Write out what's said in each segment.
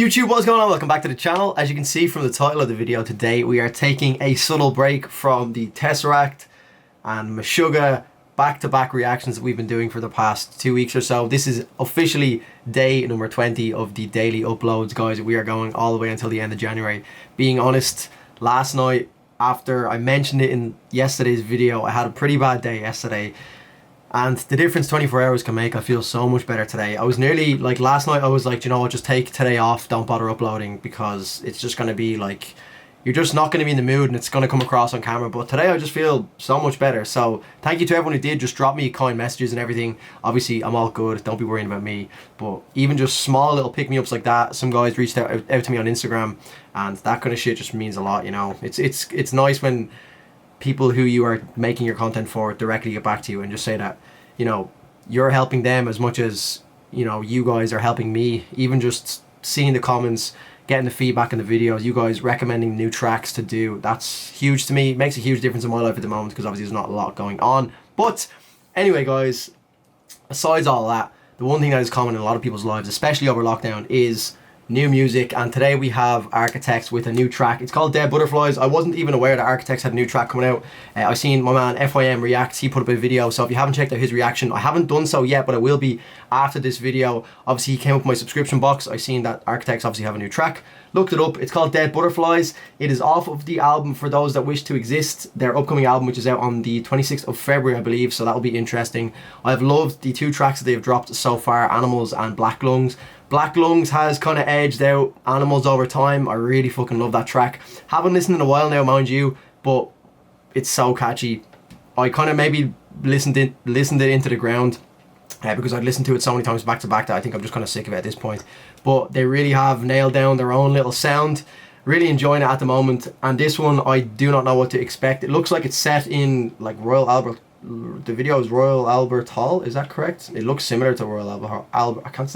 YouTube, what's going on? Welcome back to the channel. As you can see from the title of the video today, we are taking a subtle break from the Tesseract and Meshuggah back-to-back reactions that we've been doing for the past 2 weeks or so. This is officially day number 20 of the daily uploads, guys. We are going all the way until the end of January. Being honest, last night, after I mentioned it in yesterday's video, I had a pretty bad day yesterday. And the difference 24 hours can make, I feel so much better today. I was nearly, like last night I was like, you know what, just take today off, don't bother uploading, because it's just going to be like, you're just not going to be in the mood and it's going to come across on camera. But today I just feel so much better. So thank you to everyone who did just drop me kind messages and everything. Obviously I'm all good, don't be worrying about me. But even just small little pick-me-ups like that, some guys reached out to me on Instagram, and that kind of shit just means a lot, you know. It's nice when people who you are making your content for directly get back to you and just say that, you know, you're helping them as much as, you know, you guys are helping me. Even just seeing the comments, getting the feedback in the videos, you guys recommending new tracks to do, that's huge to me. It makes a huge difference in my life at the moment because obviously there's not a lot going on. But anyway, guys, besides all that, the one thing that is common in a lot of people's lives, especially over lockdown, is new music. And today we have Architects with a new track. It's called Dead Butterflies. I wasn't even aware that Architects had a new track coming out. I seen my man FYM Reacts, he put up a video, so if you haven't checked out his reaction, I haven't done so yet, but I will be after this video. Obviously he came up with my subscription box. I seen that Architects obviously have a new track, looked it up. It's called Dead Butterflies. It is off of the album For Those That Wish to Exist, their upcoming album, which is out on the 26th of February, I believe, so that'll be interesting. I've loved the two tracks that they've dropped so far, Animals and Black Lungs. Black Lungs has kind of edged out Animals over time. I really fucking love that track. Haven't listened in a while now, mind you, but it's so catchy. I kind of maybe listened it into the ground because I'd listened to it so many times back to back that I think I'm just kind of sick of it at this point. But they really have nailed down their own little sound. Really enjoying it at the moment. And this one, I do not know what to expect. It looks like it's set in like Royal Albert. The video is Royal Albert Hall, is that correct? It looks similar to Royal Albert. I can't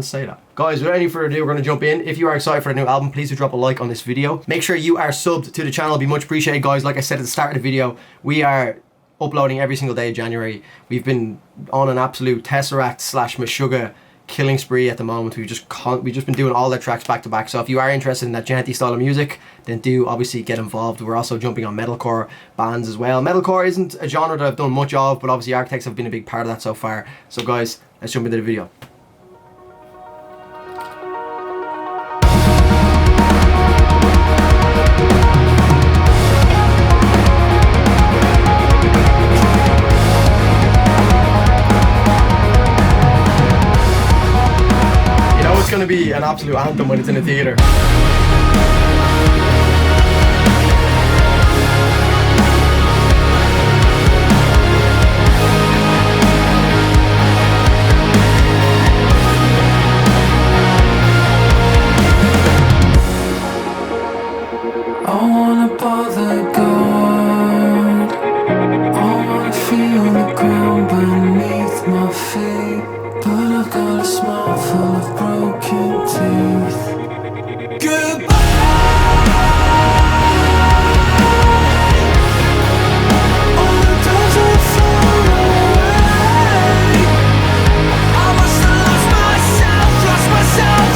say that. Guys, without any further ado, we're going to jump in. If you are excited for the new album, please do drop a like on this video. Make sure you are subbed to the channel, it'd be much appreciated, guys. Like I said at the start of the video, we are uploading every single day of January. We've been on an absolute Tesseract / Meshuggah killing spree at the moment. We've just been doing all their tracks back to back. So if you are interested in that genty style of music, then do obviously get involved. We're also jumping on metalcore bands as well. Metalcore isn't a genre that I've done much of, but obviously Architects have been a big part of that so far. So guys, let's jump into the video. It's going to be an absolute anthem when it's in the theatre. I wanna bother God. I wanna feel the ground beneath my feet, but I've got a smile full of broken teeth. Goodbye. All the doors are far away. I must have lost myself.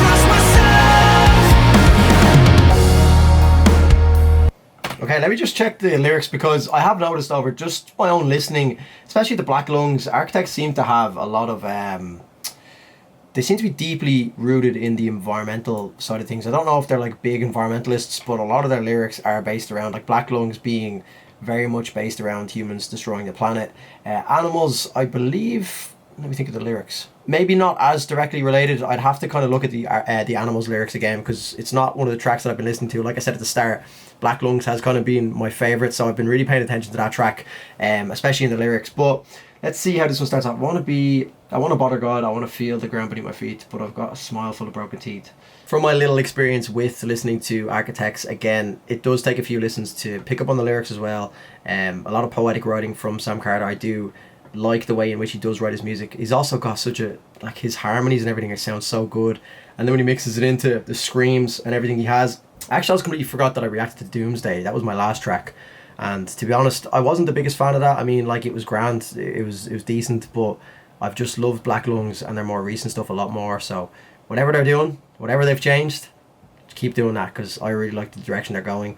Okay, let me just check the lyrics, because I have noticed over just my own listening, especially the Black Lungs, Architects seem to have a lot of they seem to be deeply rooted in the environmental side of things. I don't know if they're like big environmentalists, but a lot of their lyrics are based around, like Black Lungs being very much based around humans destroying the planet. Animals, I believe, let me think of the lyrics. Maybe not as directly related. I'd have to kind of look at the Animals lyrics again, because it's not one of the tracks that I've been listening to. Like I said at the start, Black Lungs has kind of been my favourite, so I've been really paying attention to that track, especially in the lyrics. But let's see how this one starts off. I want to bother God, I want to feel the ground beneath my feet, but I've got a smile full of broken teeth. From my little experience with listening to Architects, again, it does take a few listens to pick up on the lyrics as well. A lot of poetic writing from Sam Carter. I do like the way in which he does write his music. He's also got such a, like, his harmonies and everything, it sounds so good. And then when he mixes it into the screams and everything he has. Actually, I was completely forgot that I reacted to Doomsday. That was my last track. And to be honest, I wasn't the biggest fan of that. I mean, like, it was grand, it was decent, but I've just loved Black Lungs and their more recent stuff a lot more. So whatever they're doing, whatever they've changed, keep doing that, because I really like the direction they're going.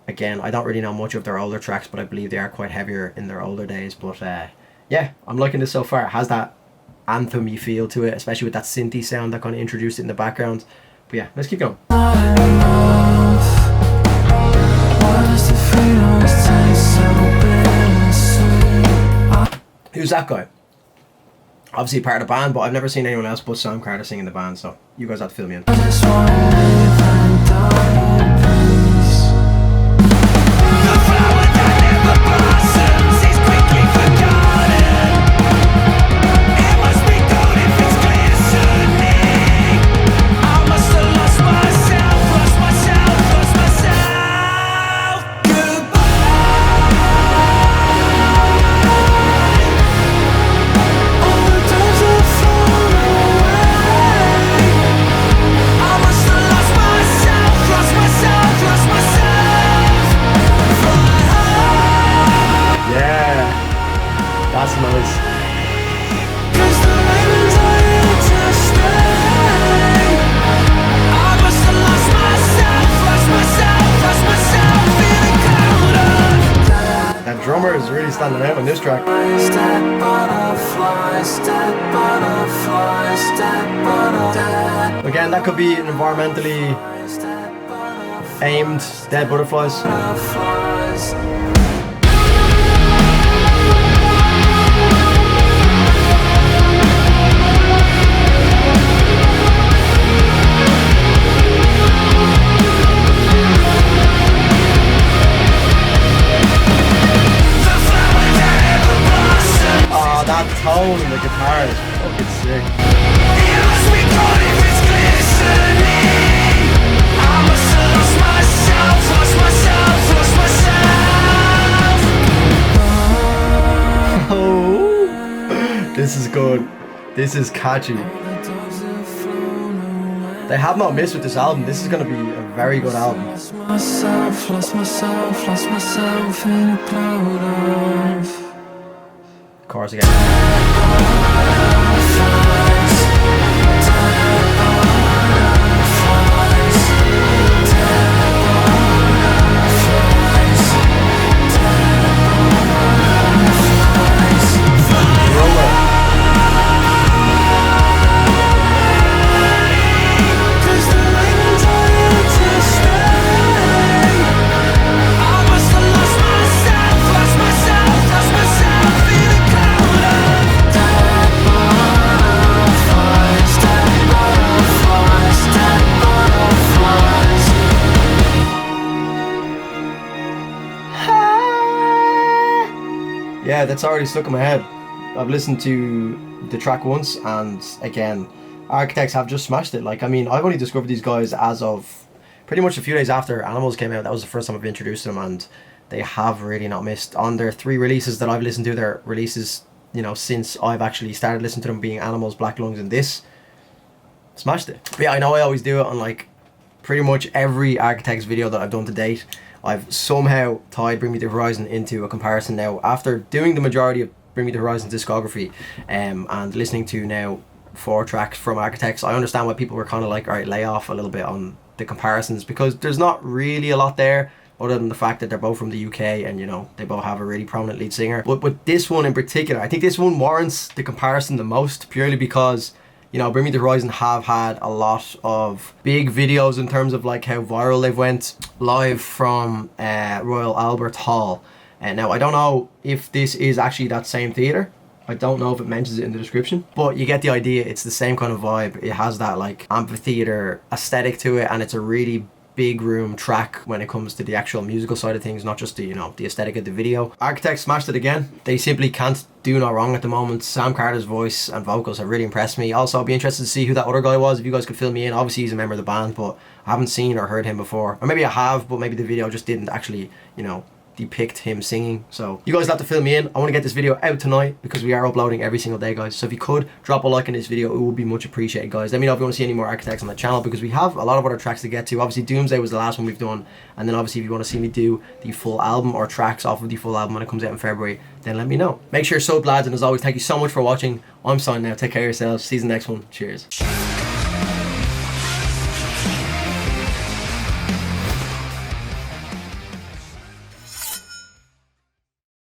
Again, I don't really know much of their older tracks, but I believe they are quite heavier in their older days. But yeah, I'm liking this so far. It has that anthem-y feel to it, especially with that synthy sound that kind of introduced it in the background. But yeah, let's keep going. Who's that guy? Obviously part of the band, but I've never seen anyone else but Sam Carter sing in the band, so you guys have to fill me in. That's nice. That drummer is really standing out on this track. Again, that could be an environmentally aimed dead butterflies. That tone in the guitar is fucking sick. Oh, this is good. This is catchy. They have not missed with this album. This is going to be a very good album. Lost myself in a cloud of Chorus again. Yeah, that's already stuck in my head. I've listened to the track once, and again, Architects have just smashed it. Like, I mean, I've only discovered these guys as of pretty much a few days after Animals came out. That was the first time I've introduced them, and they have really not missed. On their 3 releases that I've listened to, their releases, you know, since I've actually started listening to them, being Animals, Black Lungs, and this, smashed it. But yeah, I know I always do it on like pretty much every Architects video that I've done to date. I've somehow tied Bring Me the Horizon into a comparison now. After doing the majority of Bring Me the Horizon's discography and listening to now 4 tracks from Architects, I understand why people were kind of like, alright, lay off a little bit on the comparisons, because there's not really a lot there other than the fact that they're both from the UK and, you know, they both have a really prominent lead singer. But with this one in particular, I think this one warrants the comparison the most, purely because, you know, Bring Me the Horizon have had a lot of big videos in terms of like how viral they've went live from Royal Albert Hall. And now I don't know if this is actually that same theatre. I don't know if it mentions it in the description, but you get the idea. It's the same kind of vibe. It has that like amphitheatre aesthetic to it, and it's a really big room track when it comes to the actual musical side of things, not just the, you know, the aesthetic of the video. Architects smashed it again. They simply can't do no wrong at the moment. Sam Carter's voice and vocals have really impressed me. Also, I'll be interested to see who that other guy was, if you guys could fill me in. Obviously he's a member of the band, but I haven't seen or heard him before, or maybe I have, but maybe the video just didn't actually, you know, depict him singing. So you guys have to fill me in. I want to get this video out tonight because we are uploading every single day, guys. So if you could drop a like in this video, it would be much appreciated, guys. Let me know if you want to see any more Architects on the channel, because we have a lot of other tracks to get to. Obviously Doomsday was the last one we've done, and then obviously if you want to see me do the full album or tracks off of the full album when it comes out in February, then let me know. Make sure you're subbed, lads, and as always, thank you so much for watching. I'm signing now. Take care of yourselves. See you in the next one. Cheers.